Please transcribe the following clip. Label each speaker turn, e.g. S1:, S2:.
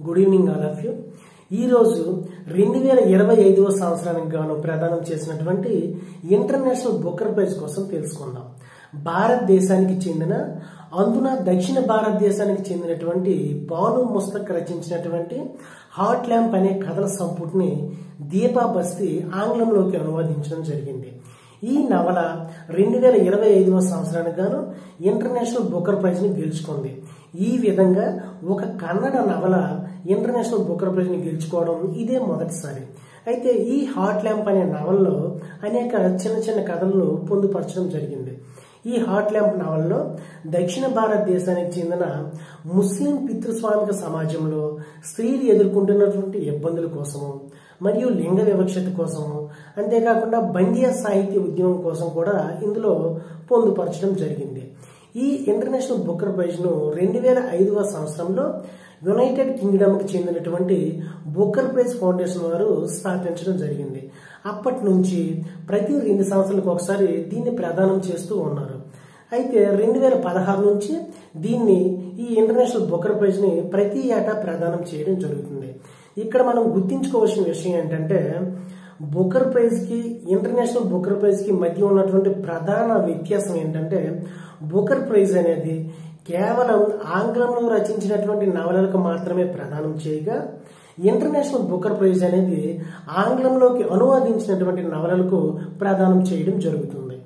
S1: Good evening all of you. ఈరోజు 2025వ సంవత్సరానికి గాను ప్రదానం చేసినటువంటి ఇంటర్నేషనల్ బుకర్ ప్రైజ్ కోసం తెలుసుకుందాం. భారతదేశానికి చెందిన అందున దక్షిణ భారతదేశానికి చెందినటువంటి బాను ముస్తక్ రచించినటువంటి హాట్ ల్యాంప్ అనే కథల సంపుటిని దీపా బస్తీ ఆంగ్లంలోకి అనువదించడం జరిగింది. ఈ నవల 2025వ సంవత్సరానికి గాను ఇంటర్నేషనల్ బుకర్ ప్రైజ్ ని గెలుచుకుంది. ఈ విధంగా ఒక కన్నడ నవల ఇంటర్నేషనల్ బుకర్ ప్రైజ్ ని గెలుచుకోవడం ఇదే మొదటిసారి. అయితే ఈ హాట్ ల్యాంప్ అనే నవలలో అనేక చిన్న చిన్న కథలను పొందుపరచడం జరిగింది. ఈ హాట్ ల్యాంప్ నవలలో దక్షిణ భారతదేశానికి చెందిన ముస్లిం పితృస్వామిక సమాజంలో స్త్రీలు ఎదుర్కొంటున్నటువంటి ఇబ్బందుల కోసము మరియు లింగ వివక్షత కోసము, అంతేకాకుండా బండియా సాహిత్య ఉద్యమం కోసం కూడా ఇందులో పొందుపరచడం జరిగింది. ఈ ఇంటర్నేషనల్ బుకర్ ప్రైజ్ ను 2005వ సంవత్సరంలో యునైటెడ్ కింగ్డమ్ కి చెందినటువంటి బుకర్ ప్రైజ్ ఫౌండేషన్ వారు స్థాపించడం జరిగింది. అప్పటి నుంచి ప్రతి 2 సంవత్సరాలకు ఒకసారి దీన్ని ప్రదానం చేస్తూ ఉన్నారు. అయితే 2016 నుంచి దీన్ని ఈ ఇంటర్నేషనల్ బుకర్ ప్రైజ్ ని ప్రతి ఏటా ప్రదానం చేయడం జరుగుతుంది. ఇక్కడ మనం గుర్తించుకోవాల్సిన విషయం ఏంటంటే బుకర్ ప్రైజ్ కి ఇంటర్నేషనల్ బుకర్ ప్రైజ్ కి మధ్య ఉన్నటువంటి ప్రధాన వ్యత్యాసం ఏంటంటే బుకర్ ప్రైజ్ అనేది కేవలం ఆంగ్లంలో రచించినటువంటి నవలలకు మాత్రమే ప్రదానం చేయగా ఇంటర్నేషనల్ బుకర్ ప్రైజ్ అనేది ఆంగ్లంలోకి అనువదించినటువంటి నవలలకు ప్రదానం చేయడం జరుగుతుంది.